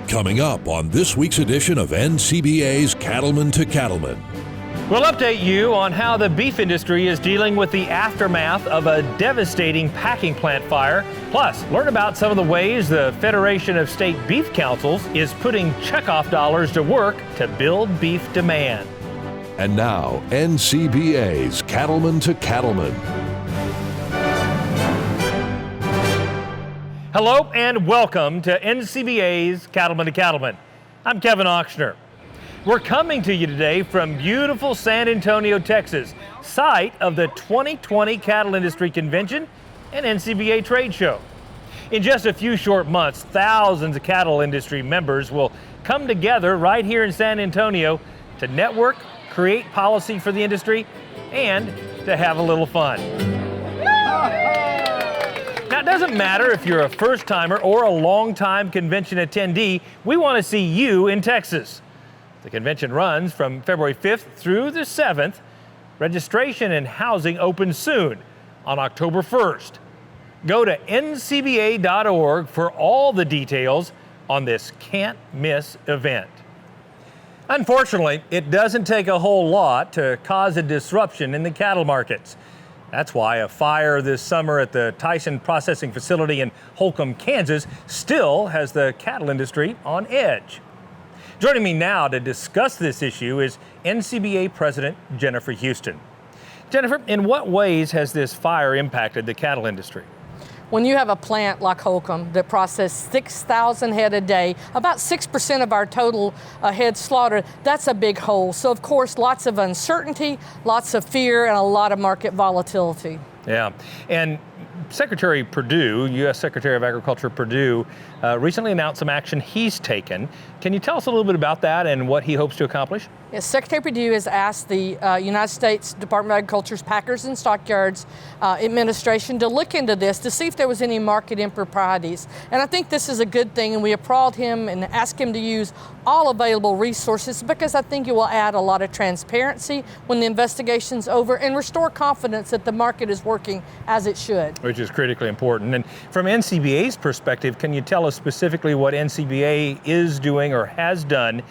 Coming up on this week's edition of NCBA's Cattlemen to Cattlemen. We'll update you on how the beef industry is dealing with the aftermath of a devastating packing plant fire. Plus, learn about some of the ways the Federation of State Beef Councils is putting checkoff dollars to work to build beef demand. And now, NCBA's Cattlemen to Cattlemen. Hello and welcome to NCBA's Cattlemen to Cattlemen. I'm Kevin Ochsner. We're coming to you today from beautiful San Antonio, Texas, site of the 2020 Cattle Industry Convention and NCBA Trade Show. In just a few short months, thousands of cattle industry members will come together right here in San Antonio to network, create policy for the industry, and to have a little fun. Now, it doesn't matter if you're a first-timer or a long-time convention attendee, we want to see you in Texas. The convention runs from February 5th through the 7th. Registration and housing open soon on October 1st. Go to ncba.org for all the details on this can't-miss event. Unfortunately, it doesn't take a whole lot to cause a disruption in the cattle markets. That's why a fire this summer at the Tyson processing facility in Holcomb, Kansas, still has the cattle industry on edge. Joining me now to discuss this issue is NCBA President Jennifer Houston. Jennifer, in what ways has this fire impacted the cattle industry? When you have a plant like Holcomb that processes 6,000 head a day, about 6% of our total head slaughtered, that's a big hole. So of course, lots of uncertainty, lots of fear, and a lot of market volatility. Yeah, and Secretary Perdue, U.S. Secretary of Agriculture Perdue, recently announced some action he's taken. Can you tell us a little bit about that and what he hopes to accomplish? Yes, Secretary Perdue has asked the United States Department of Agriculture's Packers and Stockyards Administration to look into this to see if there was any market improprieties. And I think this is a good thing, and we applaud him and ask him to use all available resources because I think it will add a lot of transparency when the investigation's over and restore confidence that the market is working as it should. Which is critically important. And from NCBA's perspective, can you tell us specifically what NCBA is doing or has done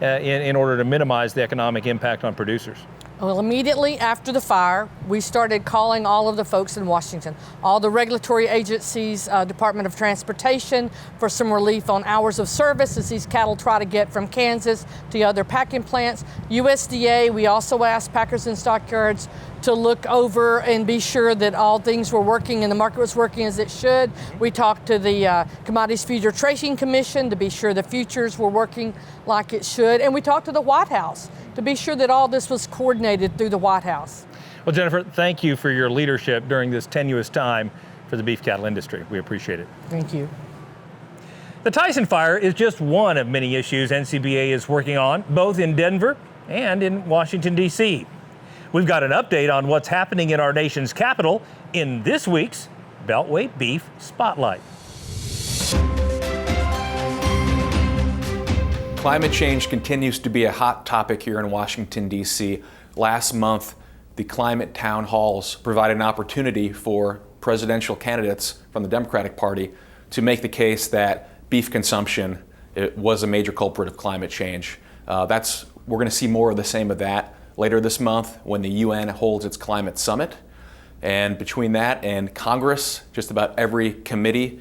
in order to minimize the economic impact on producers? Well, immediately after the fire, we started calling all of the folks in Washington, all the regulatory agencies, Department of Transportation, for some relief on hours of service as these cattle try to get from Kansas to other packing plants. USDA, we also asked Packers and Stockyards to look over and be sure that all things were working and the market was working as it should. We talked to the Commodities Future Trading Commission to be sure the futures were working like it should. And we talked to the White House to be sure that all this was coordinated through the White House. Well, Jennifer, thank you for your leadership during this tenuous time for the beef cattle industry. We appreciate it. Thank you. The Tyson fire is just one of many issues NCBA is working on, both in Denver and in Washington, D.C. We've got an update on what's happening in our nation's capital in this week's Beltway Beef Spotlight. Climate change continues to be a hot topic here in Washington, D.C. Last month, the climate town halls provided an opportunity for presidential candidates from the Democratic Party to make the case that beef consumption was a major culprit of climate change. We're going to see more of the same of that later this month when the UN holds its climate summit. And between that and Congress, just about every committee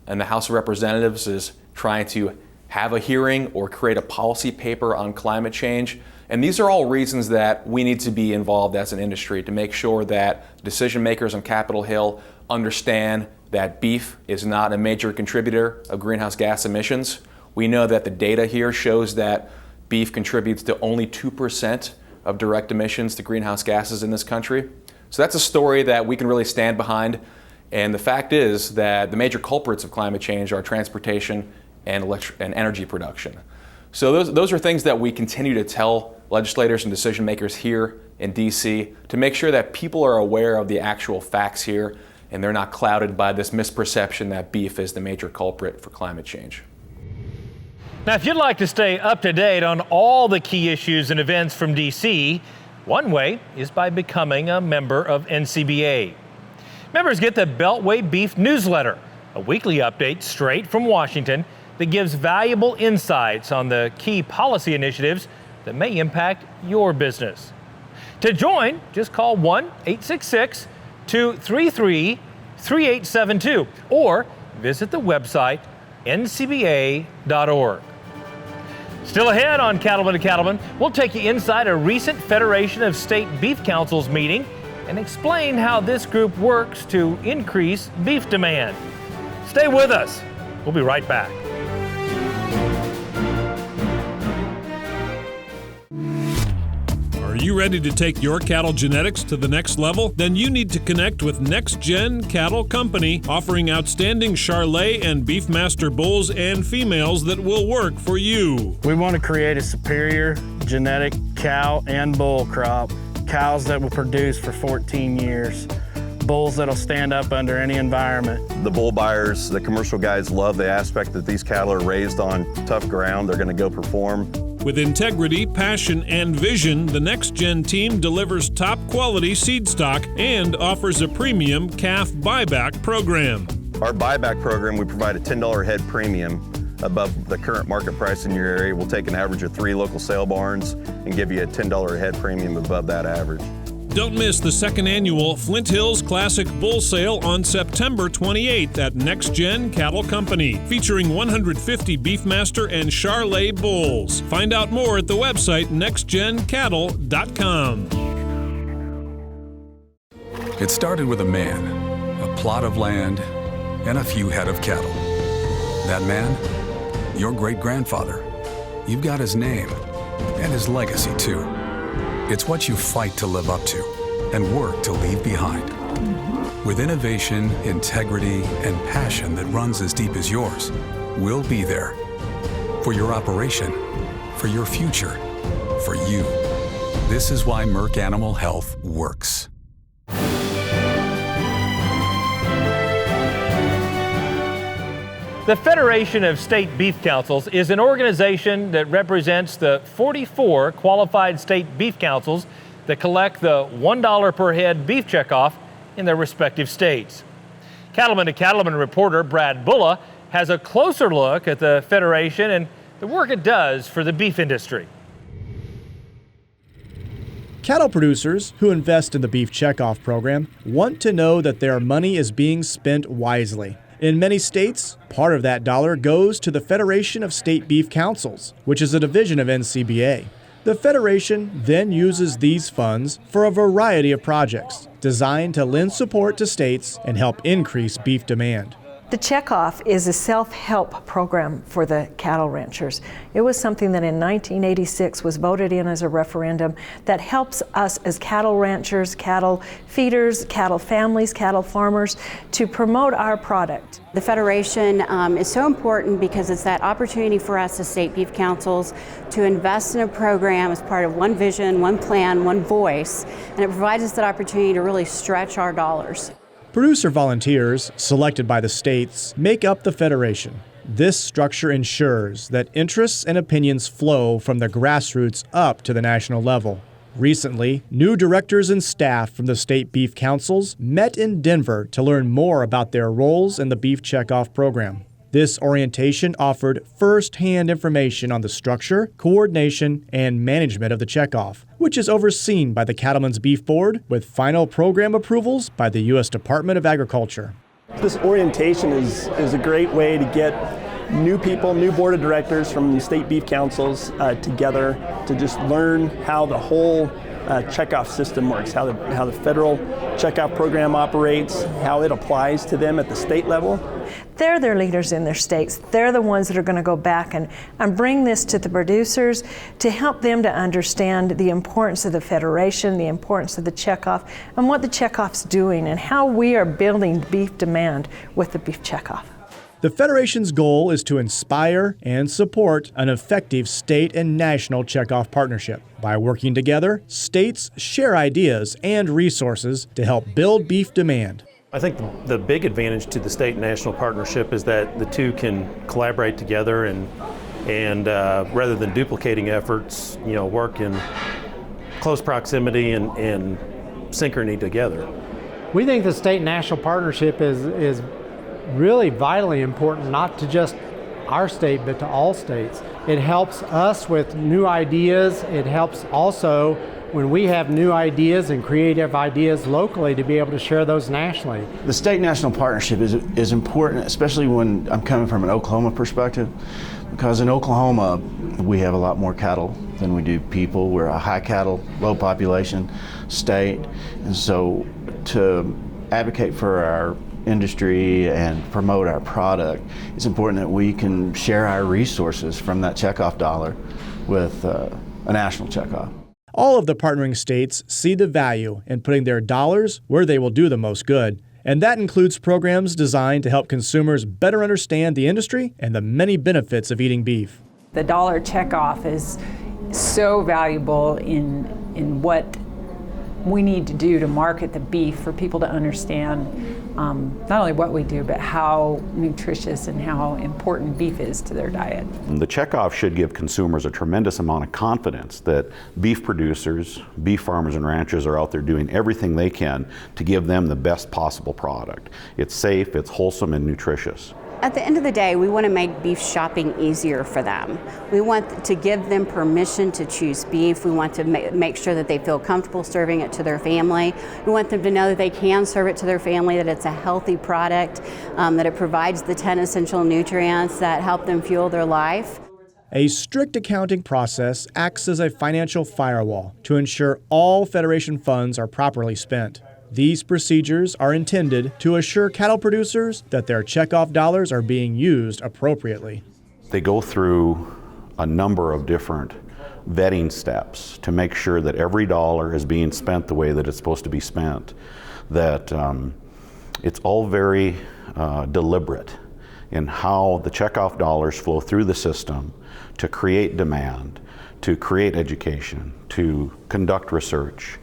in the House of Representatives is trying to have a hearing or create a policy paper on climate change. And these are all reasons that we need to be involved as an industry to make sure that decision makers on Capitol Hill understand that beef is not a major contributor of greenhouse gas emissions. We know that the data here shows that beef contributes to only 2% of direct emissions to greenhouse gases in this country. So that's a story that we can really stand behind. And the fact is that the major culprits of climate change are transportation and energy production. So those are things that we continue to tell legislators and decision makers here in DC to make sure that people are aware of the actual facts here and they're not clouded by this misperception that beef is the major culprit for climate change. Now, if you'd like to stay up to date on all the key issues and events from DC, one way is by becoming a member of NCBA. Members get the Beltway Beef newsletter, a weekly update straight from Washington that gives valuable insights on the key policy initiatives that may impact your business. To join, just call 1-866-233-3872 or visit the website ncba.org. Still ahead on Cattlemen to Cattlemen, we'll take you inside a recent Federation of State Beef Councils meeting and explain how this group works to increase beef demand. Stay with us. We'll be right back. Are you ready to take your cattle genetics to the next level? Then you need to connect with Next Gen Cattle Company, offering outstanding Charolais and Beefmaster bulls and females that will work for you. We want to create a superior genetic cow and bull crop, cows that will produce for 14 years, bulls that'll stand up under any environment. The bull buyers, the commercial guys love the aspect that these cattle are raised on tough ground. They're going to go perform. With integrity, passion, and vision, the Next Gen team delivers top quality seed stock and offers a premium calf buyback program. Our buyback program, we provide a $10 head premium above the current market price in your area. We'll take an average of 3 local sale barns and give you a $10 head premium above that average. Don't miss the second annual Flint Hills Classic Bull Sale on September 28th at Next Gen Cattle Company, featuring 150 Beefmaster and Charolais bulls. Find out more at the website nextgencattle.com. It started with a man, a plot of land, and a few head of cattle. That man, your great-grandfather. You've got his name and his legacy, too. It's what you fight to live up to and work to leave behind. With innovation, integrity, and passion that runs as deep as yours, we'll be there. For your operation, for your future, for you. This is why Merck Animal Health works. The Federation of State Beef Councils is an organization that represents the 44 qualified state beef councils that collect the $1 per head beef checkoff in their respective states. Cattlemen to Cattlemen reporter Brad Bulla has a closer look at the Federation and the work it does for the beef industry. Cattle producers who invest in the beef checkoff program want to know that their money is being spent wisely. In many states, part of that dollar goes to the Federation of State Beef Councils, which is a division of NCBA. The Federation then uses these funds for a variety of projects designed to lend support to states and help increase beef demand. The checkoff is a self-help program for the cattle ranchers. It was something that in 1986 was voted in as a referendum that helps us as cattle ranchers, cattle feeders, cattle families, cattle farmers to promote our product. The Federation is so important because it's that opportunity for us as state beef councils to invest in a program as part of one vision, one plan, one voice, and it provides us that opportunity to really stretch our dollars. Producer volunteers, selected by the states, make up the Federation. This structure ensures that interests and opinions flow from the grassroots up to the national level. Recently, new directors and staff from the state beef councils met in Denver to learn more about their roles in the beef checkoff program. This orientation offered first-hand information on the structure, coordination, and management of the checkoff, which is overseen by the Cattlemen's Beef Board with final program approvals by the U.S. Department of Agriculture. This orientation is a great way to get new people, new board of directors from the state beef councils together to just learn how the whole checkoff system works, how the federal checkoff program operates, how it applies to them at the state level. They're their leaders in their states. They're the ones that are going to go back and bring this to the producers to help them to understand the importance of the Federation, the importance of the checkoff, and what the checkoff's doing and how we are building beef demand with the beef checkoff. The Federation's goal is to inspire and support an effective state and national checkoff partnership. By working together, states share ideas and resources to help build beef demand. I think the big advantage to the state and national partnership is that the two can collaborate together and rather than duplicating efforts, work in close proximity and synchrony together. We think the state and national partnership is really vitally important, not to just our state, but to all states. It helps us with new ideas. It helps also when we have new ideas and creative ideas locally to be able to share those nationally. The state-national partnership is important, especially when I'm coming from an Oklahoma perspective, because in Oklahoma, we have a lot more cattle than we do people. We're a high cattle, low population state, and so to advocate for our industry and promote our product, it's important that we can share our resources from that checkoff dollar with a national checkoff. All of the partnering states see the value in putting their dollars where they will do the most good. And that includes programs designed to help consumers better understand the industry and the many benefits of eating beef. The dollar checkoff is so valuable in what we need to do to market the beef for people to understand not only what we do, but how nutritious and how important beef is to their diet. The checkoff should give consumers a tremendous amount of confidence that beef producers, beef farmers and ranchers are out there doing everything they can to give them the best possible product. It's safe, it's wholesome and nutritious. At the end of the day, we want to make beef shopping easier for them. We want to give them permission to choose beef. We want to make sure that they feel comfortable serving it to their family. We want them to know that they can serve it to their family, that it's a healthy product, that it provides the 10 essential nutrients that help them fuel their life. A strict accounting process acts as a financial firewall to ensure all Federation funds are properly spent. These procedures are intended to assure cattle producers that their checkoff dollars are being used appropriately. They go through a number of different vetting steps to make sure that every dollar is being spent the way that it's supposed to be spent, that it's all very deliberate in how the checkoff dollars flow through the system to create demand, to create education, to conduct research.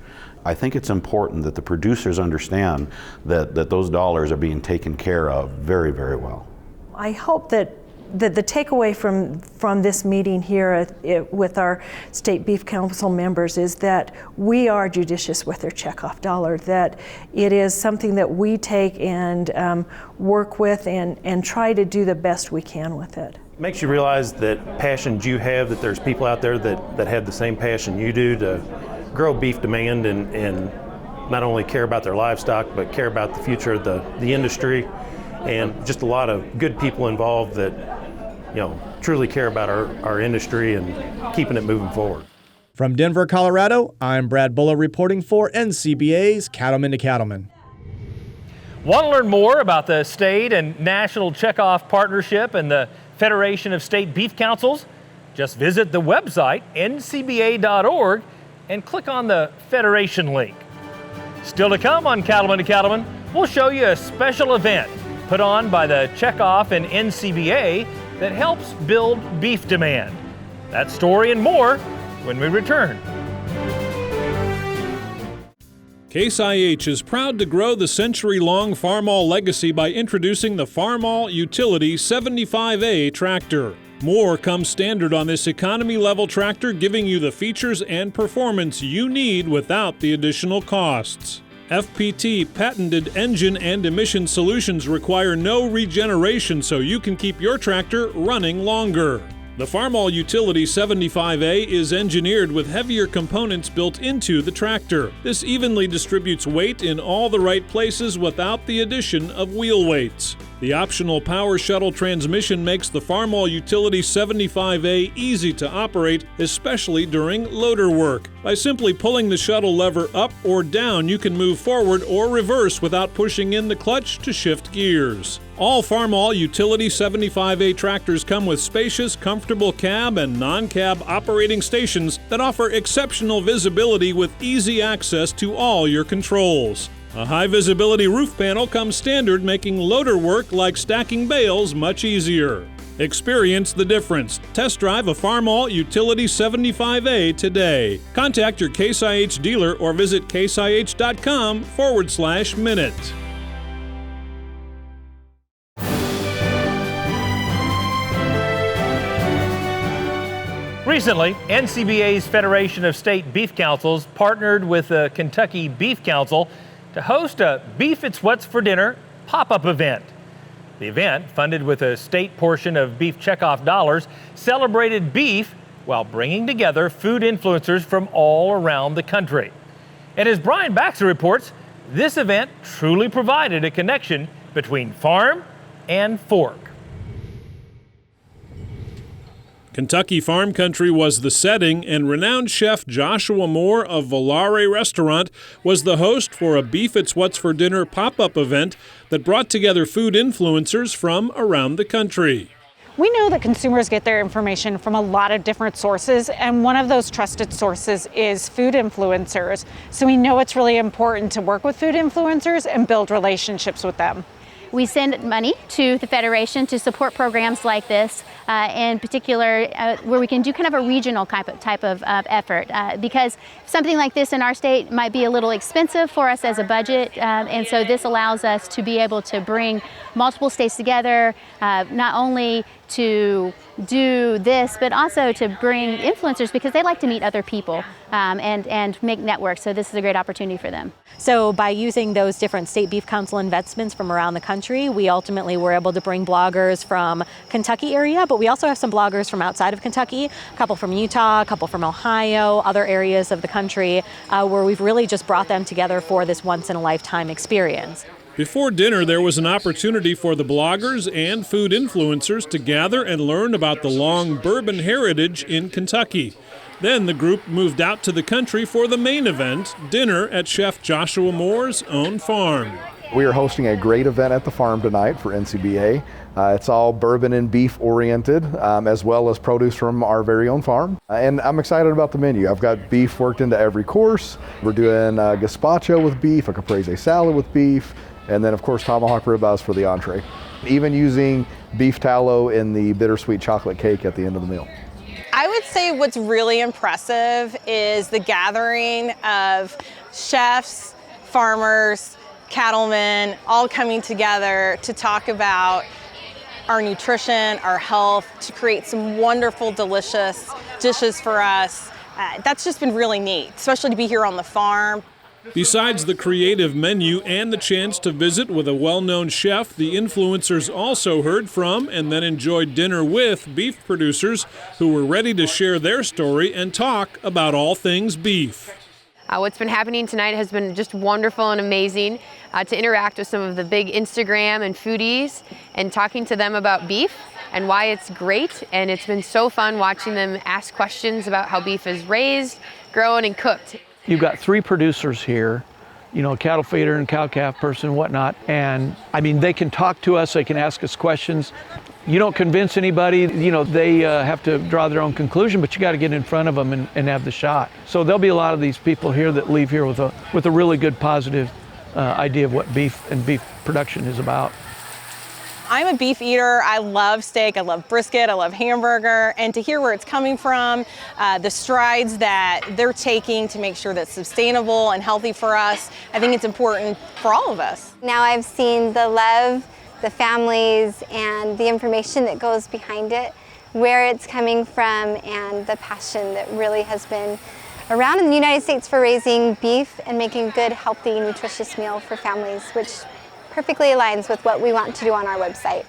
I think it's important that the producers understand that those dollars are being taken care of very, very well. I hope that the takeaway from this meeting here with our State Beef Council members is that we are judicious with their checkoff dollar, that it is something that we take and work with and try to do the best we can with it. It makes you realize that passions you have, that there's people out there that have the same passion you do to grow beef demand and not only care about their livestock, but care about the future of the industry, and just a lot of good people involved that, truly care about our industry and keeping it moving forward. From Denver, Colorado, I'm Brad Bulla reporting for NCBA's Cattlemen to Cattlemen. Want to learn more about the state and national checkoff partnership and the Federation of State Beef Councils? Just visit the website ncba.org and click on the Federation link. Still to come on Cattlemen to Cattlemen, we'll show you a special event put on by the Checkoff and NCBA that helps build beef demand. That story and more when we return. Case IH is proud to grow the century-long Farmall legacy by introducing the Farmall Utility 75A tractor. More comes standard on this economy-level tractor, giving you the features and performance you need without the additional costs. FPT patented engine and emission solutions require no regeneration, so you can keep your tractor running longer. The Farmall Utility 75A is engineered with heavier components built into the tractor. This evenly distributes weight in all the right places without the addition of wheel weights. The optional power shuttle transmission makes the Farmall Utility 75A easy to operate, especially during loader work. By simply pulling the shuttle lever up or down, you can move forward or reverse without pushing in the clutch to shift gears. All Farmall Utility 75A tractors come with spacious, comfortable cab and non-cab operating stations that offer exceptional visibility with easy access to all your controls. A high-visibility roof panel comes standard, making loader work like stacking bales much easier. Experience the difference. Test drive a Farmall Utility 75A today. Contact your Case IH dealer or visit caseih.com/minute. Recently, NCBA's Federation of State Beef Councils partnered with the Kentucky Beef Council to host a Beef It's What's for Dinner pop-up event. The event, funded with a state portion of beef checkoff dollars, celebrated beef while bringing together food influencers from all around the country. And as Brian Baxter reports, this event truly provided a connection between farm and fork. Kentucky farm country was the setting, and renowned chef Joshua Moore of Volare Restaurant was the host for a Beef It's What's for Dinner pop-up event that brought together food influencers from around the country. We know that consumers get their information from a lot of different sources, and one of those trusted sources is food influencers. So we know it's really important to work with food influencers and build relationships with them. We send money to the Federation to support programs like this, in particular where we can do kind of a regional type of effort, because something like this in our state might be a little expensive for us as a budget, and so this allows us to be able to bring multiple states together, not only to do this, but also to bring influencers because they like to meet other people and make networks. So this is a great opportunity for them. So by using those different state beef council investments from around the country, we ultimately were able to bring bloggers from Kentucky area, but we also have some bloggers from outside of Kentucky, a couple from Utah, a couple from Ohio, other areas of the country, where we've really just brought them together for this once-in-a-lifetime experience. Before dinner, there was an opportunity for the bloggers and food influencers to gather and learn about the long bourbon heritage in Kentucky. Then the group moved out to the country for the main event, dinner at Chef Joshua Moore's own farm. We are hosting a great event at the farm tonight for NCBA. It's all bourbon and beef oriented, as well as produce from our very own farm. And I'm excited about the menu. I've got beef worked into every course. We're doing gazpacho with beef, a caprese salad with beef, and then of course tomahawk ribeyes for the entree. Even using beef tallow in the bittersweet chocolate cake at the end of the meal. I would say what's really impressive is the gathering of chefs, farmers, cattlemen, all coming together to talk about our nutrition, our health, to create some wonderful, delicious dishes for us. That's just been really neat, especially to be here on the farm. Besides the creative menu and the chance to visit with a well-known chef, the influencers also heard from and then enjoyed dinner with beef producers who were ready to share their story and talk about all things beef. What's been happening tonight has been just wonderful and amazing to interact with some of the big Instagram and foodies and talking to them about beef and why it's great. And it's been so fun watching them ask questions about how beef is raised, grown, and cooked. You've got 3 producers here, you know, a cattle feeder and cow-calf person and whatnot. And I mean, they can talk to us, they can ask us questions. You don't convince anybody, you know, they have to draw their own conclusion, but you got to get in front of them and have the shot. So there'll be a lot of these people here that leave here with a really good positive idea of what beef and beef production is about. I'm a beef eater. I love steak, I love brisket, I love hamburger, and to hear where it's coming from, the strides that they're taking to make sure that's sustainable and healthy for us, I think it's important for all of us. Now I've seen the love, the families, and the information that goes behind it, where it's coming from, and the passion that really has been around in the United States for raising beef and making good, healthy, nutritious meal for families, which perfectly aligns with what we want to do on our website.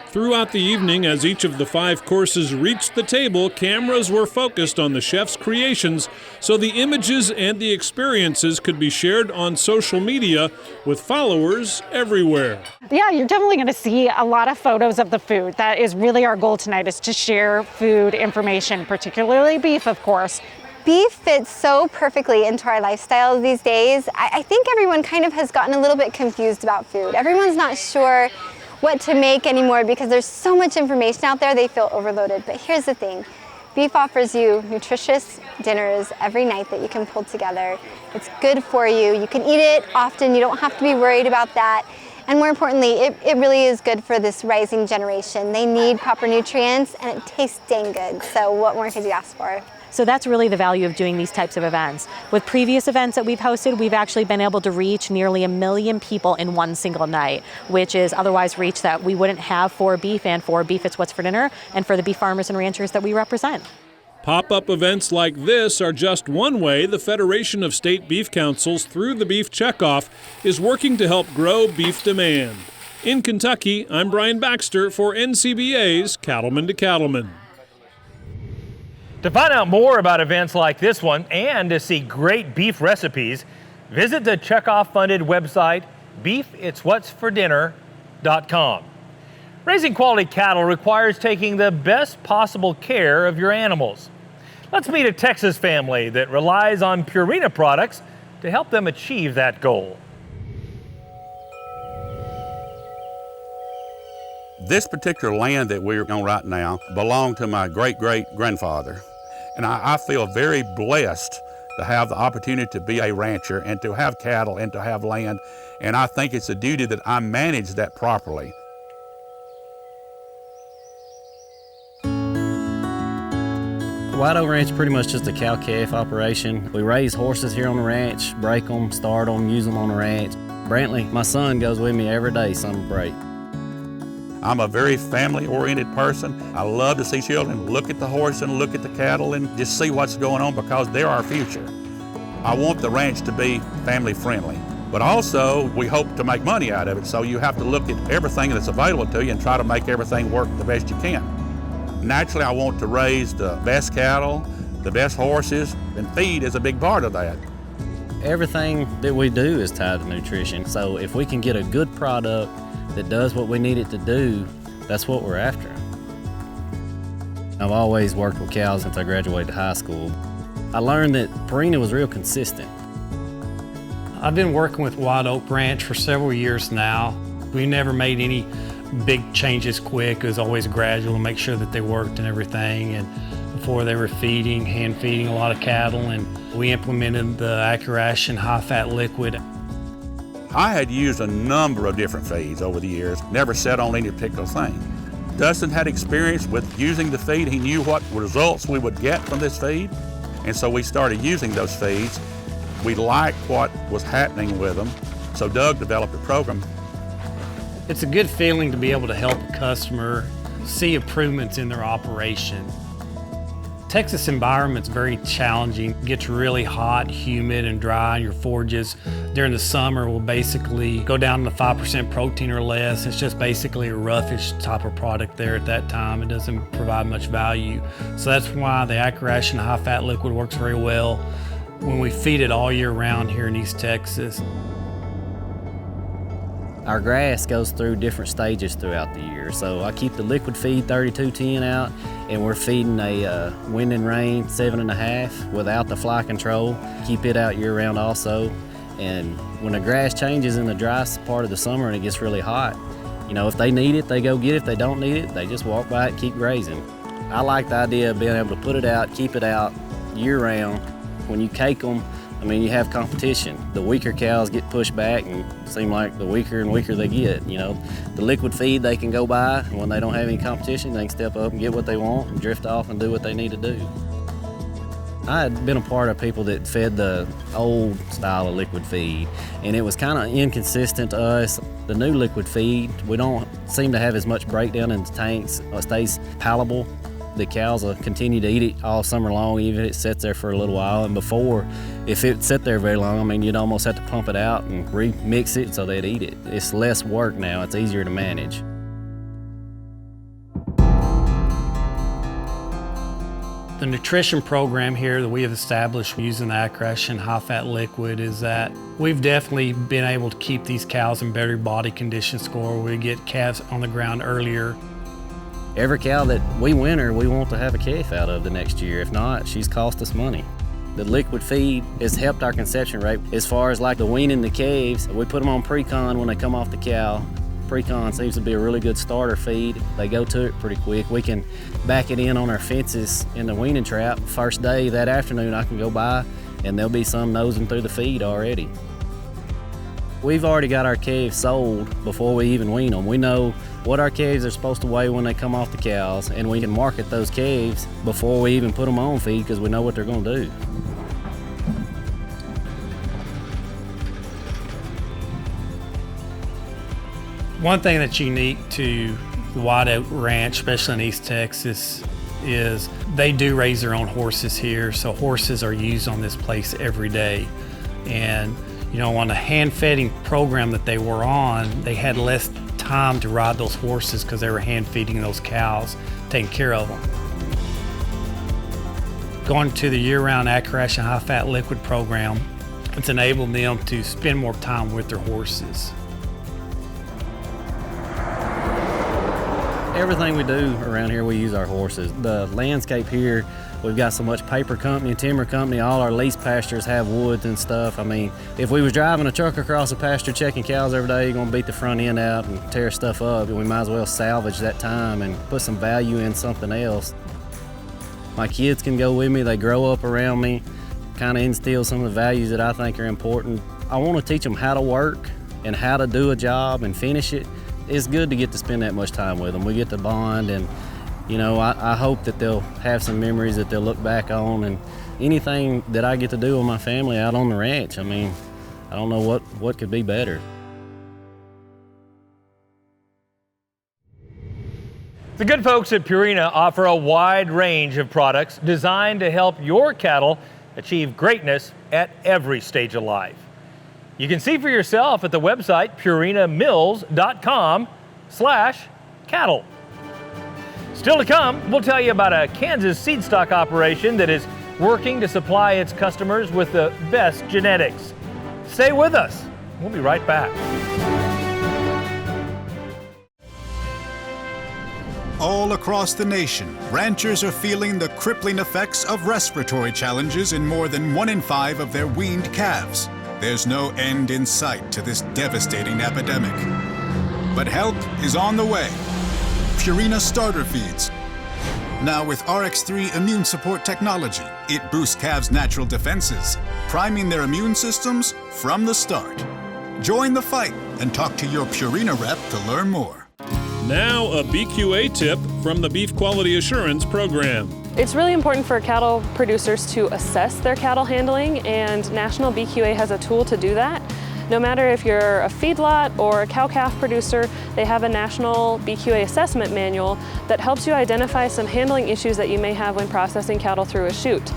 Throughout the evening, as each of the 5 courses reached the table, cameras were focused on the chef's creations so the images and the experiences could be shared on social media with followers everywhere. Yeah, you're definitely going to see a lot of photos of the food. That is really our goal tonight, is to share food information, particularly beef, of course. Beef fits so perfectly into our lifestyle these days. I think everyone kind of has gotten a little bit confused about food. Everyone's not sure what to make anymore because there's so much information out there, they feel overloaded. But here's the thing, beef offers you nutritious dinners every night that you can pull together. It's good for you. You can eat it often. You don't have to be worried about that. And more importantly, it really is good for this rising generation. They need proper nutrients and it tastes dang good. So what more could you ask for? So that's really the value of doing these types of events. With previous events that we've hosted, we've actually been able to reach nearly 1 million people in one single night, which is otherwise reach that we wouldn't have for beef and for Beef It's What's for Dinner and for the beef farmers and ranchers that we represent. Pop-up events like this are just one way the Federation of State Beef Councils, through the Beef Checkoff, is working to help grow beef demand. In Kentucky, I'm Brian Baxter for NCBA's Cattlemen to Cattlemen. To find out more about events like this one and to see great beef recipes, visit the checkoff-funded website, beefitswhatsfordinner.com. Raising quality cattle requires taking the best possible care of your animals. Let's meet a Texas family that relies on Purina products to help them achieve that goal. This particular land that we're on right now belonged to my great-great-grandfather. And I feel very blessed to have the opportunity to be a rancher and to have cattle and to have land. And I think it's a duty that I manage that properly. White Oak Ranch is pretty much just a cow-calf operation. We raise horses here on the ranch, break them, start them, use them on the ranch. Brantley, my son, goes with me every day, summer break. I'm a very family-oriented person. I love to see children look at the horse and look at the cattle and just see what's going on because they're our future. I want the ranch to be family-friendly, but also we hope to make money out of it, so you have to look at everything that's available to you and try to make everything work the best you can. Naturally, I want to raise the best cattle, the best horses, and feed is a big part of that. Everything that we do is tied to nutrition, so if we can get a good product that does what we need it to do, that's what we're after. I've always worked with cows since I graduated high school. I learned that Purina was real consistent. I've been working with White Oak Ranch for several years now. We never made any big changes quick. It was always gradual to make sure that they worked and everything. And before they were feeding, hand feeding a lot of cattle, and we implemented the AccuRation high-fat liquid. I had used a number of different feeds over the years, never set on any particular thing. Dustin had experience with using the feed. He knew what results we would get from this feed, and so we started using those feeds. We liked what was happening with them, so Doug developed a program. It's a good feeling to be able to help a customer see improvements in their operation. Texas environment's very challenging. It gets really hot, humid, and dry, and your forages during the summer will basically go down to 5% protein or less. It's just basically a roughish type of product there at that time. It doesn't provide much value. So that's why the AccuRation high-fat liquid works very well when we feed it all year round here in East Texas. Our grass goes through different stages throughout the year. So I keep the liquid feed 3210 out, and we're feeding a wind and rain 7.5 without the fly control. Keep it out year round also. And when the grass changes in the dry part of the summer and it gets really hot, you know, if they need it, they go get it. If they don't need it, they just walk by it, keep grazing. I like the idea of being able to put it out, keep it out year round. When you cake them, I mean, you have competition. The weaker cows get pushed back and seem like the weaker and weaker they get, you know. The liquid feed they can go by, and when they don't have any competition, they can step up and get what they want and drift off and do what they need to do. I had been a part of people that fed the old style of liquid feed, and it was kind of inconsistent to us. The new liquid feed, we don't seem to have as much breakdown in the tanks. It stays palatable. The cows will continue to eat it all summer long, even if it sits there for a little while. And before, if it sat there very long, I mean, you'd almost have to pump it out and remix it so they'd eat it. It's less work now. It's easier to manage. The nutrition program here that we have established using the AccuRation high-fat liquid is that we've definitely been able to keep these cows in better body condition score. We get calves on the ground earlier. Every cow that we winter, we want to have a calf out of the next year. If not, she's cost us money. The liquid feed has helped our conception rate. As far as like the weaning the calves, we put them on pre-con when they come off the cow. Pre-con seems to be a really good starter feed. They go to it pretty quick. We can back it in on our fences in the weaning trap. First day that afternoon, I can go by and there'll be some nosing through the feed already. We've already got our calves sold before we even wean them. We know what our calves are supposed to weigh when they come off the cows, and we can market those calves before we even put them on feed because we know what they're going to do. One thing that's unique to the White Oak Ranch, especially in East Texas, is they do raise their own horses here, so horses are used on this place every day. And you know, on the hand-feeding program that they were on, they had less time to ride those horses because they were hand feeding those cows, taking care of them. Going to the year-round Accuracy high-fat liquid program, it's enabled them to spend more time with their horses. Everything we do around here, we use our horses. The landscape here, we've got so much paper company, timber company, all our lease pastures have woods and stuff. I mean, if we was driving a truck across a pasture checking cows every day, you're gonna beat the front end out and tear stuff up, and we might as well salvage that time and put some value in something else. My kids can go with me, they grow up around me, kind of instill some of the values that I think are important. I wanna teach them how to work and how to do a job and finish it. It's good to get to spend that much time with them. We get to bond, and you know, I hope that they'll have some memories that they'll look back on, and anything that I get to do with my family out on the ranch, I mean, I don't know what could be better. The good folks at Purina offer a wide range of products designed to help your cattle achieve greatness at every stage of life. You can see for yourself at the website purinamills.com/cattle. Still to come, we'll tell you about a Kansas seed stock operation that is working to supply its customers with the best genetics. Stay with us. We'll be right back. All across the nation, ranchers are feeling the crippling effects of respiratory challenges in more than 1 in 5 of their weaned calves. There's no end in sight to this devastating epidemic. But help is on the way. Purina starter feeds. Now with RX3 immune support technology, it boosts calves' natural defenses, priming their immune systems from the start. Join the fight and talk to your Purina rep to learn more. Now a BQA tip from the Beef Quality Assurance Program. It's really important for cattle producers to assess their cattle handling, and National BQA has a tool to do that. No matter if you're a feedlot or a cow-calf producer, they have a National BQA assessment manual that helps you identify some handling issues that you may have when processing cattle through a chute.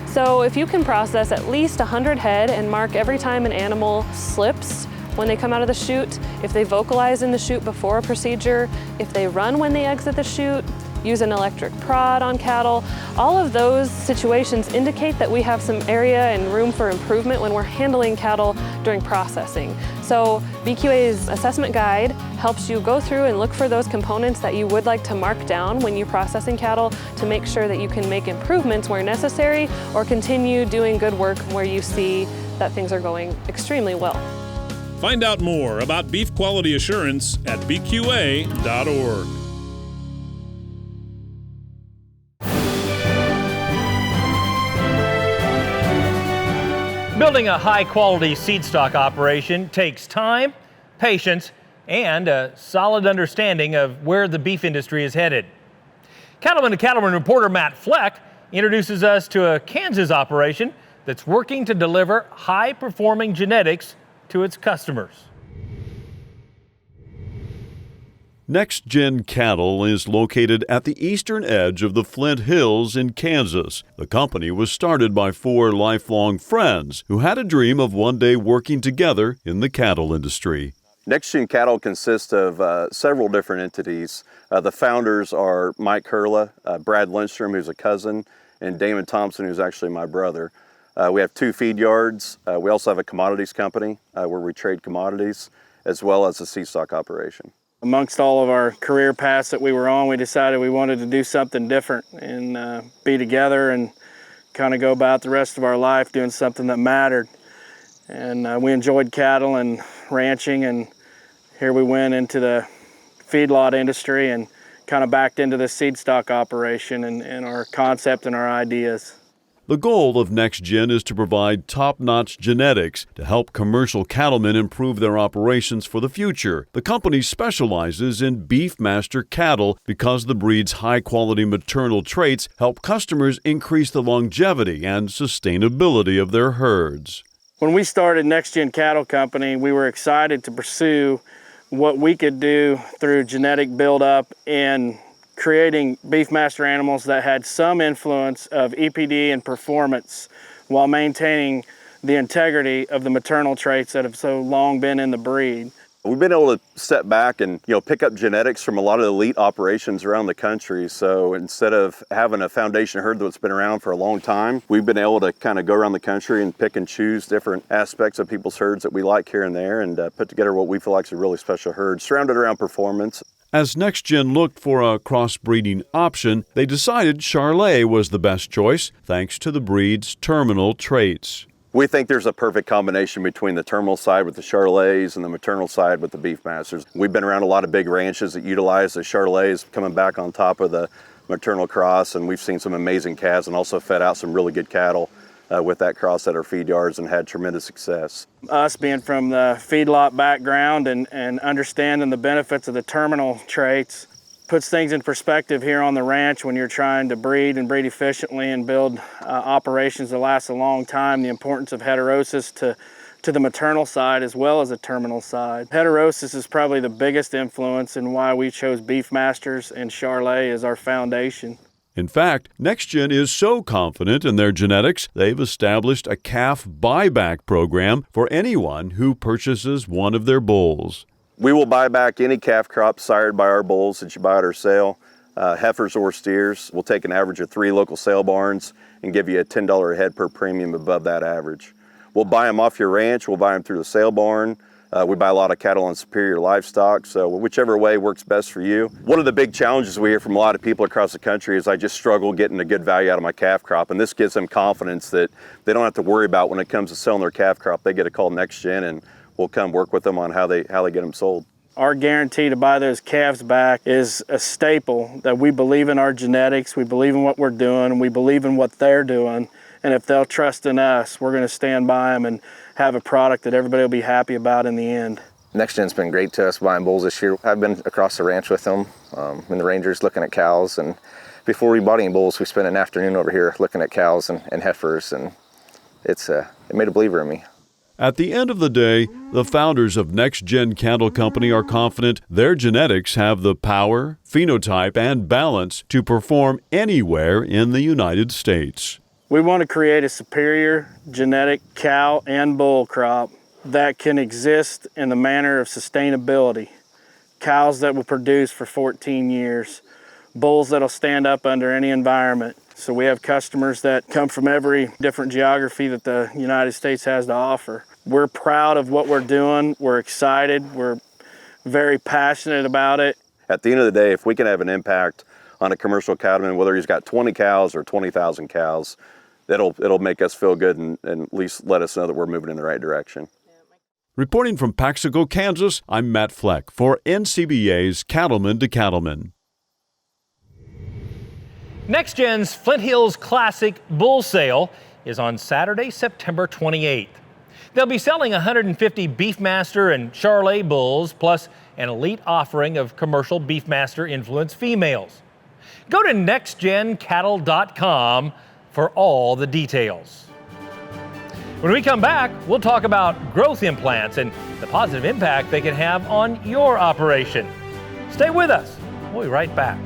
So if you can process at least 100 head and mark every time an animal slips when they come out of the chute, if they vocalize in the chute before a procedure, if they run when they exit the chute, use an electric prod on cattle, all of those situations indicate that we have some area and room for improvement when we're handling cattle during processing. So BQA's assessment guide helps you go through and look for those components that you would like to mark down when you're processing cattle to make sure that you can make improvements where necessary or continue doing good work where you see that things are going extremely well. Find out more about beef quality assurance at bqa.org. Building a high-quality seed stock operation takes time, patience, and a solid understanding of where the beef industry is headed. Cattlemen to Cattlemen reporter Matt Fleck introduces us to a Kansas operation that's working to deliver high-performing genetics to its customers. Next Gen Cattle is located at the eastern edge of the Flint Hills in Kansas. The company was started by 4 lifelong friends who had a dream of one day working together in the cattle industry. Next Gen Cattle consists of several different entities. The founders are Mike Kurla, Brad Lindstrom, who's a cousin, and Damon Thompson, who's actually my brother. We have 2 feed yards. We also have a commodities company where we trade commodities, as well as a seed stock operation. Amongst all of our career paths that we were on, we decided we wanted to do something different and be together and kind of go about the rest of our life doing something that mattered. And we enjoyed cattle and ranching, and here we went into the feedlot industry and kind of backed into the seed stock operation and our concept and our ideas. The goal of Next Gen is to provide top-notch genetics to help commercial cattlemen improve their operations for the future. The company specializes in Beefmaster cattle because the breed's high-quality maternal traits help customers increase the longevity and sustainability of their herds. When we started Next Gen Cattle Company, we were excited to pursue what we could do through genetic buildup and creating Beefmaster animals that had some influence of EPD and performance while maintaining the integrity of the maternal traits that have so long been in the breed. We've been able to step back and pick up genetics from a lot of elite operations around the country. So instead of having a foundation herd that's been around for a long time, we've been able to kind of go around the country and pick and choose different aspects of people's herds that we like here and there, and put together what we feel like is a really special herd surrounded around performance. As NextGen looked for a crossbreeding option, they decided Charolais was the best choice thanks to the breed's terminal traits. We think there's a perfect combination between the terminal side with the Charolais and the maternal side with the Beefmasters. We've been around a lot of big ranches that utilize the Charolais coming back on top of the maternal cross, and we've seen some amazing calves and also fed out some really good cattle with that cross at our feed yards and had tremendous success. Us being from the feedlot background and understanding the benefits of the terminal traits puts things in perspective here on the ranch when you're trying to breed and breed efficiently and build operations that last a long time. The importance of heterosis to the maternal side as well as the terminal side. Heterosis is probably the biggest influence in why we chose Beefmasters and Charolais as our foundation. In fact, NextGen is so confident in their genetics, they've established a calf buyback program for anyone who purchases one of their bulls. We will buy back any calf crop sired by our bulls that you buy at our sale, heifers or steers. We'll take an average of 3 local sale barns and give you a $10 a head per premium above that average. We'll buy them off your ranch, we'll buy them through the sale barn. We buy a lot of cattle on superior livestock, so whichever way works best for you. One of the big challenges we hear from a lot of people across the country is I just struggle getting a good value out of my calf crop, and this gives them confidence that they don't have to worry about when it comes to selling their calf crop. They get a call NextGen and we'll come work with them on how they get them sold. Our guarantee to buy those calves back is a staple that we believe in our genetics, we believe in what we're doing, and we believe in what they're doing. And if they'll trust in us, we're going to stand by them and have a product that everybody will be happy about in the end. NextGen's been great to us buying bulls this year. I've been across the ranch with them in the Rangers looking at cows, and before we bought any bulls, we spent an afternoon over here looking at cows and heifers, and it made a believer in me. At the end of the day, the founders of NextGen Cattle Company are confident their genetics have the power, phenotype, and balance to perform anywhere in the United States. We want to create a superior genetic cow and bull crop that can exist in the manner of sustainability. Cows that will produce for 14 years, bulls that'll stand up under any environment. So we have customers that come from every different geography that the United States has to offer. We're proud of what we're doing. We're excited. We're very passionate about it. At the end of the day, if we can have an impact on a commercial cattleman, whether he's got 20 cows or 20,000 cows, it'll make us feel good and at least let us know that we're moving in the right direction. Reporting from Paxico, Kansas, I'm Matt Fleck for NCBA's Cattlemen to Cattlemen. NextGen's Flint Hills Classic Bull Sale is on Saturday, September 28th. They'll be selling 150 Beefmaster and Charolais bulls, plus an elite offering of commercial Beefmaster influenced females. Go to nextgencattle.com for all the details. When we come back, we'll talk about growth implants and the positive impact they can have on your operation. Stay with us. We'll be right back.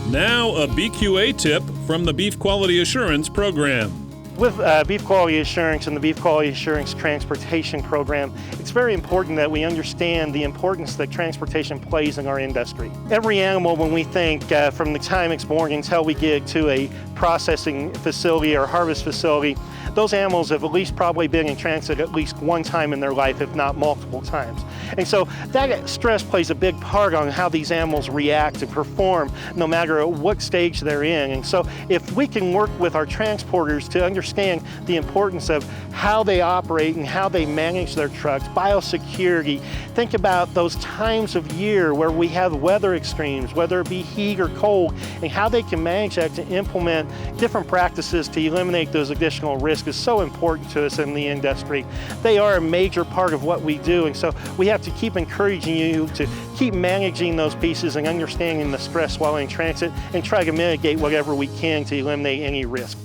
Now a BQA tip from the Beef Quality Assurance Program. With Beef Quality Assurance and the Beef Quality Assurance Transportation Program, it's very important that we understand the importance that transportation plays in our industry. Every animal, when we think from the time it's born until we get it to a processing facility or harvest facility, those animals have at least probably been in transit at least one time in their life, if not multiple times. And so that stress plays a big part on how these animals react and perform no matter what stage they're in. And so if we can work with our transporters to understand the importance of how they operate and how they manage their trucks, biosecurity, think about those times of year where we have weather extremes, whether it be heat or cold, and how they can manage that to implement different practices to eliminate those additional risks is so important to us in the industry. They are a major part of what we do, and so we have to keep encouraging you to keep managing those pieces and understanding the stress while in transit and try to mitigate whatever we can to eliminate any risk.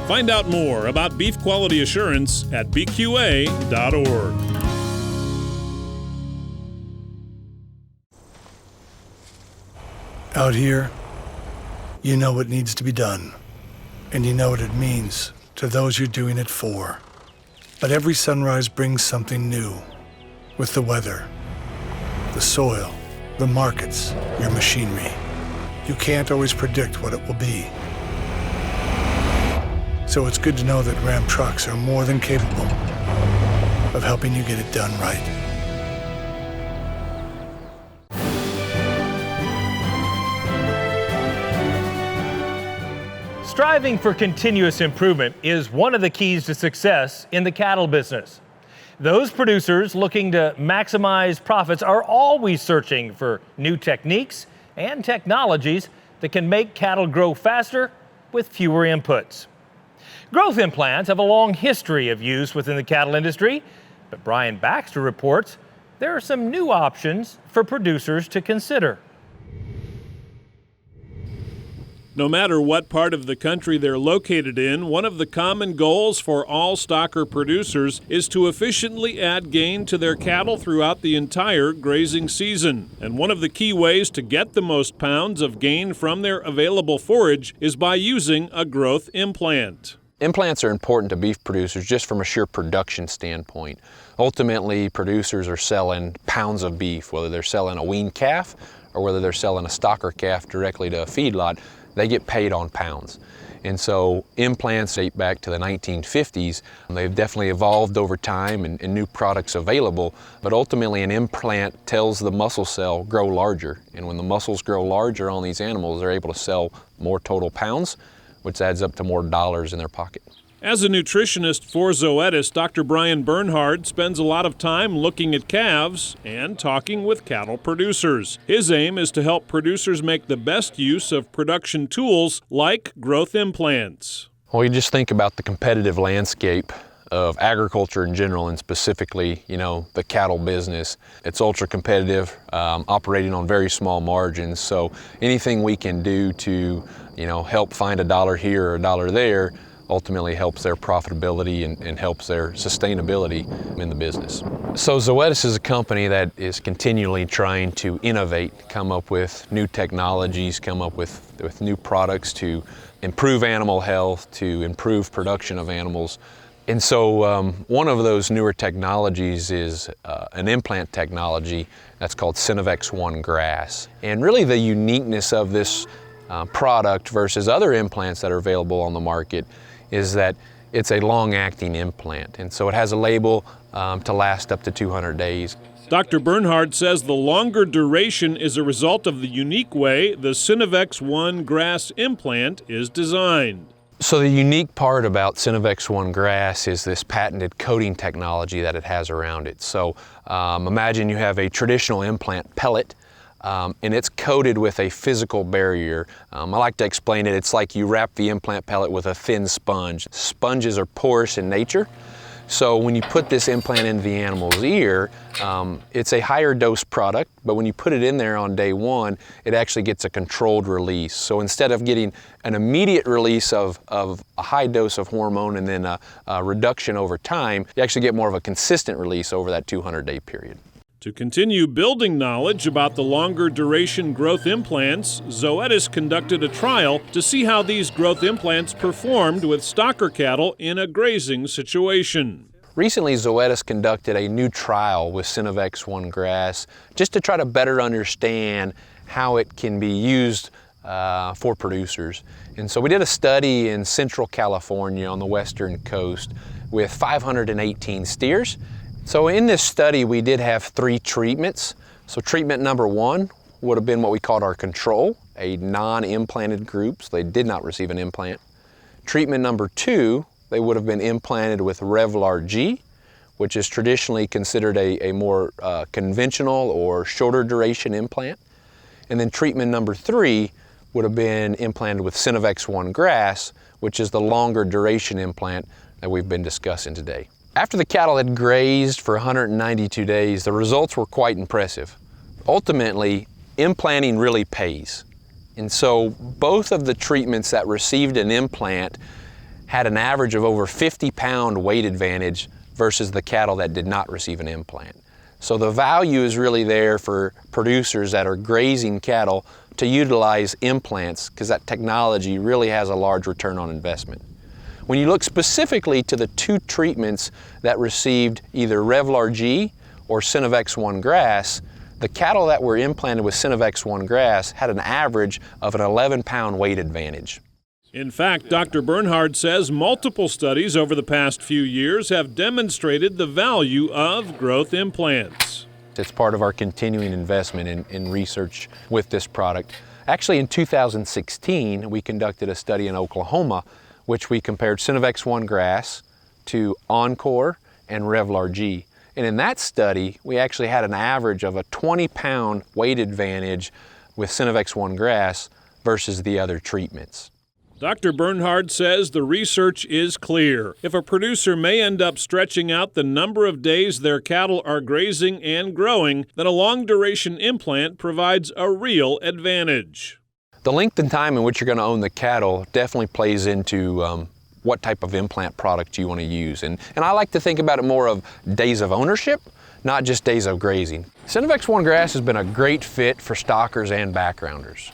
Find out more about beef quality assurance at bqa.org. Out here, you know what needs to be done, and you know what it means to those you're doing it for. But every sunrise brings something new. With the weather, the soil, the markets, your machinery. You can't always predict what it will be. So it's good to know that Ram trucks are more than capable of helping you get it done right. Striving for continuous improvement is one of the keys to success in the cattle business. Those producers looking to maximize profits are always searching for new techniques and technologies that can make cattle grow faster with fewer inputs. Growth implants have a long history of use within the cattle industry, but Brian Baxter reports there are some new options for producers to consider. No matter what part of the country they're located in, one of the common goals for all stocker producers is to efficiently add gain to their cattle throughout the entire grazing season. And one of the key ways to get the most pounds of gain from their available forage is by using a growth implant. Implants are important to beef producers just from a sheer production standpoint. Ultimately, producers are selling pounds of beef, whether they're selling a weaned calf or whether they're selling a stocker calf directly to a feedlot. They get paid on pounds. And so implants date back to the 1950s. They've definitely evolved over time and new products available, but ultimately an implant tells the muscle cell grow larger. And when the muscles grow larger on these animals, they're able to sell more total pounds, which adds up to more dollars in their pocket. As a nutritionist for Zoetis, Dr. Brian Bernhard spends a lot of time looking at calves and talking with cattle producers. His aim is to help producers make the best use of production tools like growth implants. Well, you just think about the competitive landscape of agriculture in general, and specifically, the cattle business. It's ultra competitive, operating on very small margins. So anything we can do to, help find a dollar here or a dollar there ultimately helps their profitability and helps their sustainability in the business. So Zoetis is a company that is continually trying to innovate, come up with new technologies, come up with new products to improve animal health, to improve production of animals. And so one of those newer technologies is an implant technology that's called Synovex One Grass. And really the uniqueness of this product versus other implants that are available on the market is that it's a long-acting implant. And so it has a label to last up to 200 days. Dr. Bernhard says the longer duration is a result of the unique way the Synovex One Grass implant is designed. So the unique part about Synovex One Grass is this patented coating technology that it has around it. So imagine you have a traditional implant pellet, and it's coated with a physical barrier. I like to explain it, it's like you wrap the implant pellet with a thin sponge. Sponges are porous in nature, so when you put this implant into the animal's ear, it's a higher dose product, but when you put it in there on day one, it actually gets a controlled release. So instead of getting an immediate release of a high dose of hormone and then a reduction over time, you actually get more of a consistent release over that 200-day period. To continue building knowledge about the longer duration growth implants, Zoetis conducted a trial to see how these growth implants performed with stocker cattle in a grazing situation. Recently, Zoetis conducted a new trial with Synovex One Grass just to try to better understand how it can be used for producers. And so we did a study in Central California on the western coast with 518 steers. So in this study, we did have 3 treatments. So treatment number 1 would have been what we called our control, a non-implanted group, so they did not receive an implant. Treatment number 2, they would have been implanted with Revlar G, which is traditionally considered a more conventional or shorter duration implant. And then treatment number 3 would have been implanted with Synovex One Grass, which is the longer duration implant that we've been discussing today. After the cattle had grazed for 192 days, the results were quite impressive. Ultimately, implanting really pays. And so both of the treatments that received an implant had an average of over 50-pound weight advantage versus the cattle that did not receive an implant. So the value is really there for producers that are grazing cattle to utilize implants because that technology really has a large return on investment. When you look specifically to the 2 treatments that received either Revlar G or Synovex 1 grass, the cattle that were implanted with Synovex 1 grass had an average of an 11-pound weight advantage. In fact, Dr. Bernhard says multiple studies over the past few years have demonstrated the value of growth implants. It's part of our continuing investment in research with this product. Actually, in 2016, we conducted a study in Oklahoma, which we compared Synovex 1 grass to Encore and Revlar G. And in that study, we actually had an average of a 20-pound weight advantage with Synovex 1 grass versus the other treatments. Dr. Bernhard says the research is clear. If a producer may end up stretching out the number of days their cattle are grazing and growing, then a long-duration implant provides a real advantage. The length and time in which you're going to own the cattle definitely plays into what type of implant product you want to use. And I like to think about it more of days of ownership, not just days of grazing. Synovex 1 grass has been a great fit for stockers and backgrounders.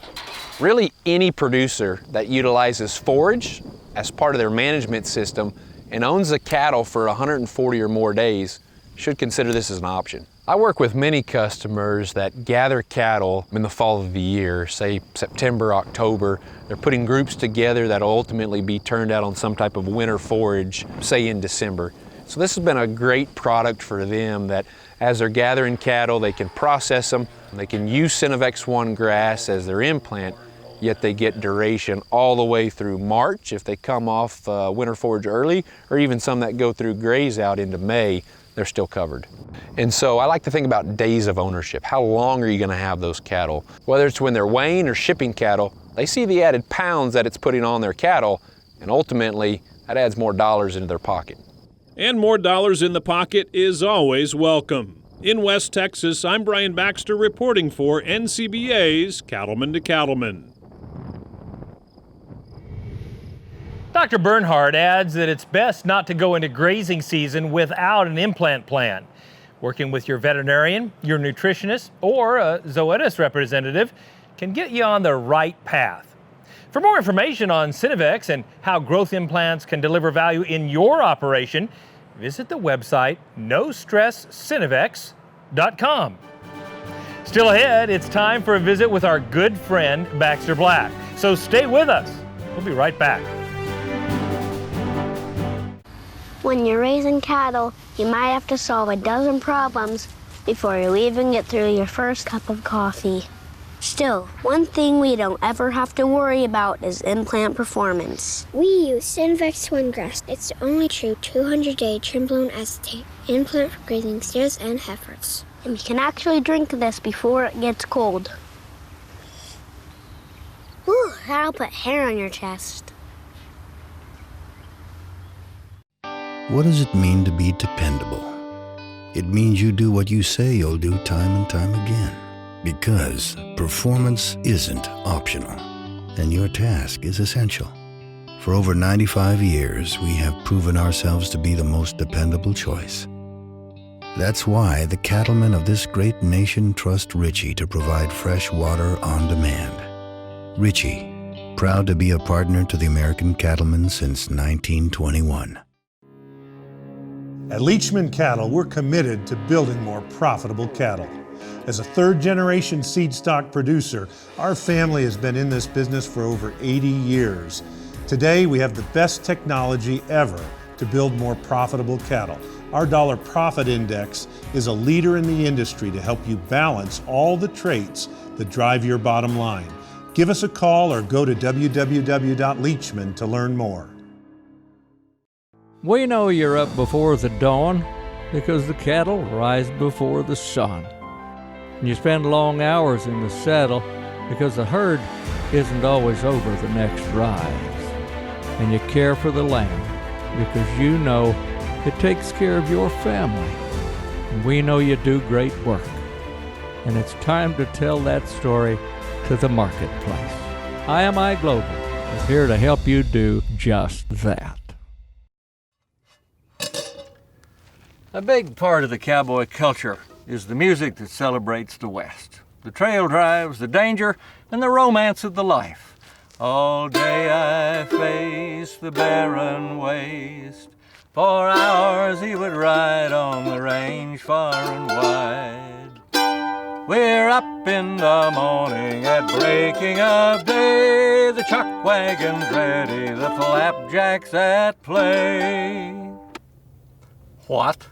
Really, any producer that utilizes forage as part of their management system and owns the cattle for 140 or more days should consider this as an option. I work with many customers that gather cattle in the fall of the year, say September, October. They're putting groups together that will ultimately be turned out on some type of winter forage, say in December. So this has been a great product for them that as they're gathering cattle, they can process them, they can use Synovex 1 grass as their implant, yet they get duration all the way through March if they come off winter forage early, or even some that go through graze out into May, they're still covered. And so I like to think about days of ownership. How long are you gonna have those cattle? Whether it's when they're weighing or shipping cattle, they see the added pounds that it's putting on their cattle, and ultimately that adds more dollars into their pocket. And more dollars in the pocket is always welcome. In West Texas, I'm Brian Baxter reporting for NCBA's Cattlemen to Cattlemen. Dr. Bernhard adds that it's best not to go into grazing season without an implant plan. Working with your veterinarian, your nutritionist, or a Zoetis representative can get you on the right path. For more information on Synovex and how growth implants can deliver value in your operation, visit the website nostresssynovex.com. Still ahead, it's time for a visit with our good friend Baxter Black. So stay with us. We'll be right back. When you're raising cattle, you might have to solve a dozen problems before you even get through your first cup of coffee. Still, one thing we don't ever have to worry about is implant performance. We use Synovex 1 grass. It's the only true 200-day trim-blown acetate implant for grazing steers and heifers. And you can actually drink this before it gets cold. Ooh, that'll put hair on your chest. What does it mean to be dependable? It means you do what you say you'll do time and time again. Because performance isn't optional, and your task is essential. For over 95 years, we have proven ourselves to be the most dependable choice. That's why the cattlemen of this great nation trust Ritchie to provide fresh water on demand. Ritchie, proud to be a partner to the American cattlemen since 1921. At Leachman Cattle, we're committed to building more profitable cattle. As a third-generation seed stock producer, our family has been in this business for over 80 years. Today, we have the best technology ever to build more profitable cattle. Our dollar profit index is a leader in the industry to help you balance all the traits that drive your bottom line. Give us a call or go to www.leachman to learn more. We know you're up before the dawn because the cattle rise before the sun. And you spend long hours in the saddle because the herd isn't always over the next rise. And you care for the land because you know it takes care of your family. And we know you do great work. And it's time to tell that story to the marketplace. IMI Global is here to help you do just that. A big part of the cowboy culture is the music that celebrates the West. The trail drives, the danger, and the romance of the life. All day I faced the barren waste. For hours he would ride on the range far and wide. We're up in the morning at breaking of day. The chuck wagon's ready, the flapjack's at play. What?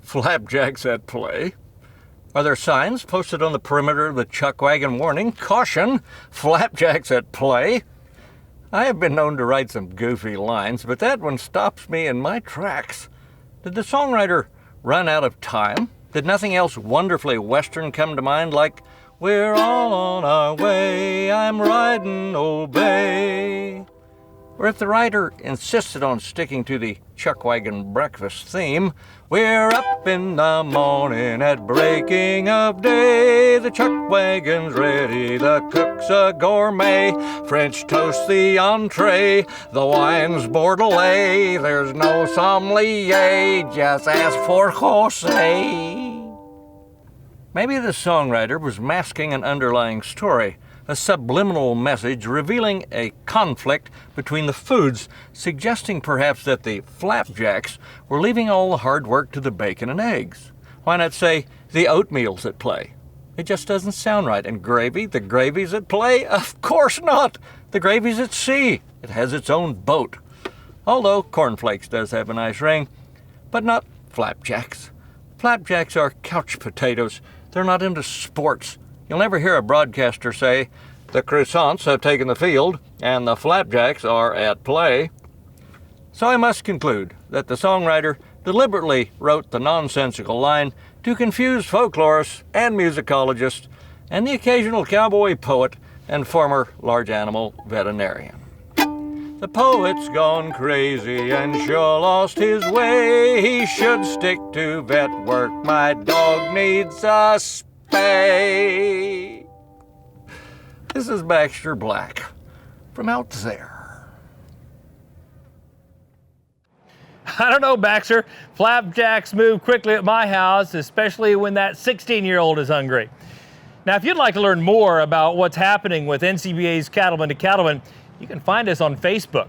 Flapjacks at play? Are there signs posted on the perimeter of the chuck wagon warning, "Caution, flapjacks at play"? I have been known to write some goofy lines, but that one stops me in my tracks. Did the songwriter run out of time? Did nothing else wonderfully Western come to mind, like, "We're all on our way, I'm riding Old Bay"? Or if the writer insisted on sticking to the chuck wagon breakfast theme, "We're up in the morning at breaking of day. The chuck wagon's ready, the cook's a gourmet. French toast the entree, the wine's Bordelais. There's no sommelier, just ask for Jose." Maybe the songwriter was masking an underlying story, a subliminal message revealing a conflict between the foods, suggesting perhaps that the flapjacks were leaving all the hard work to the bacon and eggs. Why not say the oatmeal's at play? It just doesn't sound right. And gravy, the gravy's at play? Of course not! The gravy's at sea. It has its own boat. Although cornflakes does have a nice ring, but not flapjacks. Flapjacks are couch potatoes. They're not into sports. You'll never hear a broadcaster say, "The croissants have taken the field and the flapjacks are at play." So I must conclude that the songwriter deliberately wrote the nonsensical line to confuse folklorists and musicologists and the occasional cowboy poet and former large animal veterinarian. The poet's gone crazy and sure lost his way. He should stick to vet work. My dog needs a spay. This is Baxter Black from out there. I don't know, Baxter. Flapjacks move quickly at my house, especially when that 16-year-old is hungry. Now, if you'd like to learn more about what's happening with NCBA's Cattlemen to Cattlemen, you can find us on Facebook.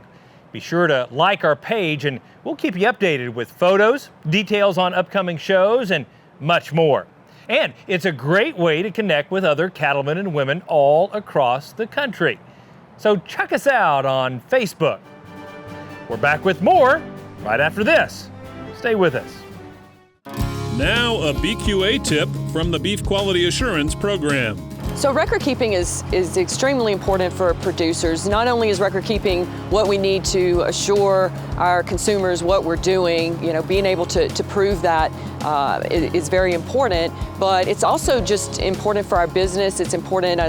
Be sure to like our page, and we'll keep you updated with photos, details on upcoming shows, and much more. And it's a great way to connect with other cattlemen and women all across the country. So check us out on Facebook. We're back with more right after this. Stay with us. Now a BQA tip from the Beef Quality Assurance Program. So record keeping is extremely important for producers. Not only is record keeping what we need to assure our consumers what we're doing, being able to prove that is very important, but it's also just important for our business. It's important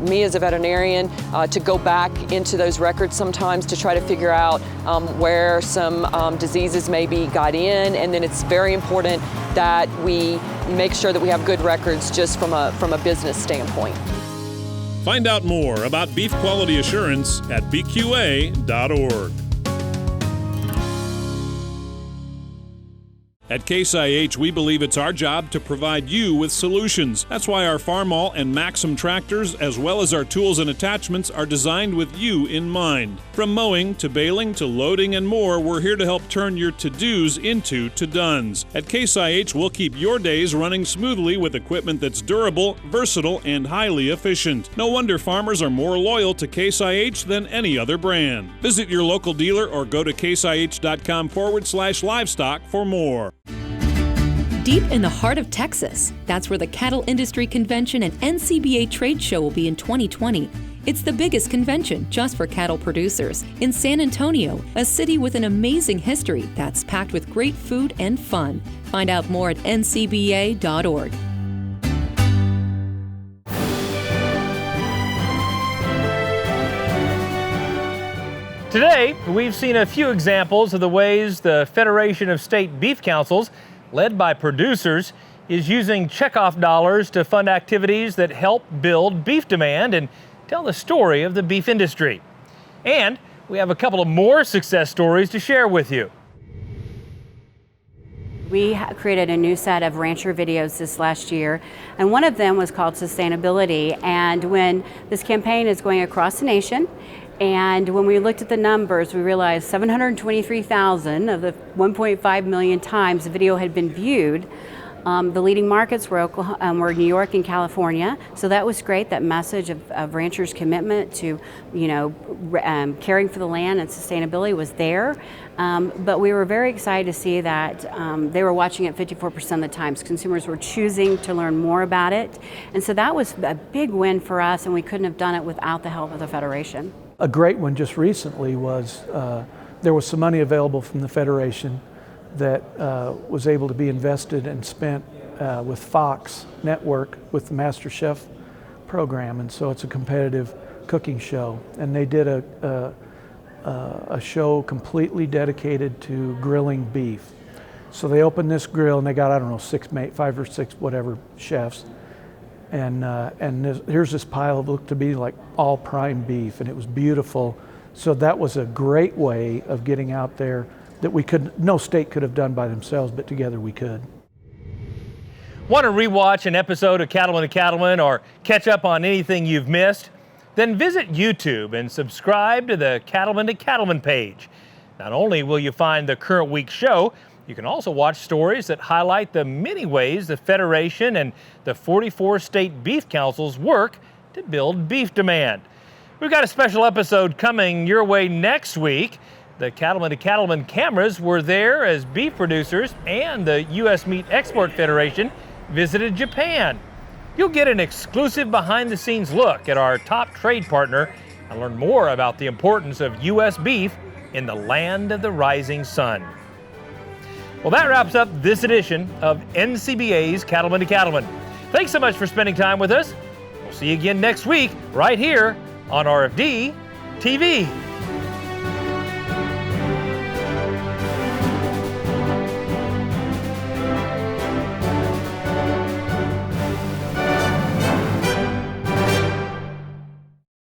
me as a veterinarian to go back into those records sometimes to try to figure out where some diseases maybe got in, and then it's very important that we make sure that we have good records just from a business standpoint. Find out more about beef quality assurance at bqa.org. At Case IH, we believe it's our job to provide you with solutions. That's why our Farmall and Maxim tractors, as well as our tools and attachments, are designed with you in mind. From mowing to baling to loading and more, we're here to help turn your to-dos into to-dones. At Case IH, we'll keep your days running smoothly with equipment that's durable, versatile, and highly efficient. No wonder farmers are more loyal to Case IH than any other brand. Visit your local dealer or go to caseih.com/livestock for more. Deep in the heart of Texas, that's where the Cattle Industry Convention and NCBA Trade Show will be in 2020. It's the biggest convention just for cattle producers in San Antonio, a city with an amazing history that's packed with great food and fun. Find out more at ncba.org. Today, we've seen a few examples of the ways the Federation of State Beef Councils, led by producers, is using checkoff dollars to fund activities that help build beef demand and tell the story of the beef industry. And we have a couple of more success stories to share with you. We created a new set of rancher videos this last year, and one of them was called Sustainability. And when this campaign is going across the nation, And when we looked at the numbers, we realized 723,000 of the 1.5 million times the video had been viewed. The leading markets were were New York and California, so that was great. That message of ranchers' commitment to, caring for the land and sustainability was there. But we were very excited to see that they were watching it 54% of the times. Consumers were choosing to learn more about it, and so that was a big win for us, and we couldn't have done it without the help of the Federation. A great one just recently was there was some money available from the Federation that was able to be invested and spent with Fox Network with the Master Chef program, and so it's a competitive cooking show. And they did a show completely dedicated to grilling beef. So they opened this grill and they got, I don't know, 5 or 6 whatever chefs, and here's this pile that looked to be like all prime beef, and it was beautiful. So that was a great way of getting out there that no state could have done by themselves, but together we could. Want to rewatch an episode of Cattlemen to Cattlemen or catch up on anything you've missed? Then visit YouTube and subscribe to the Cattlemen to Cattlemen page. Not only will you find the current week's show, you can also watch stories that highlight the many ways the Federation and the 44 state beef councils work to build beef demand. We've got a special episode coming your way next week. The Cattlemen to Cattlemen cameras were there as beef producers and the U.S. Meat Export Federation visited Japan. You'll get an exclusive behind-the-scenes look at our top trade partner and learn more about the importance of U.S. beef in the land of the rising sun. Well, that wraps up this edition of NCBA's Cattlemen to Cattlemen. Thanks so much for spending time with us. We'll see you again next week right here on RFD TV.